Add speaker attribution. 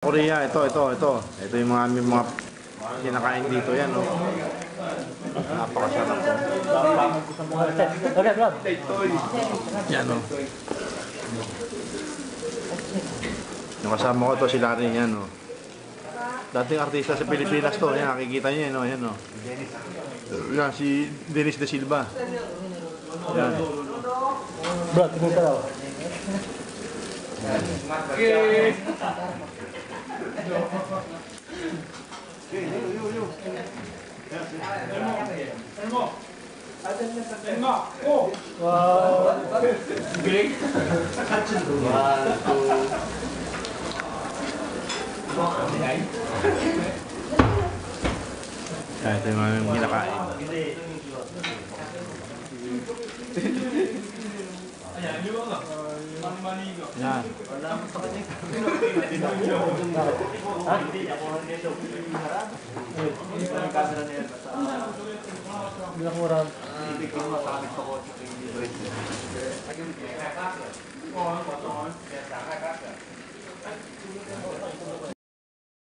Speaker 1: Korea, ito. Ito yung mga kinakain dito yan, no? Napakasarap po. Yan, no? Yung kasama ko to si Larry, yan, no? Dating artista sa Pilipinas to, yan, nakikita niyo yan, no? Yan, no? Yan, si Dennis De Silva. Yan.
Speaker 2: Bro, tingin ka daw.
Speaker 3: Okay.
Speaker 2: Wow.
Speaker 1: Yan, ito yung mga kinakain. Yan.
Speaker 2: Bilang murang.
Speaker 3: Hindi ko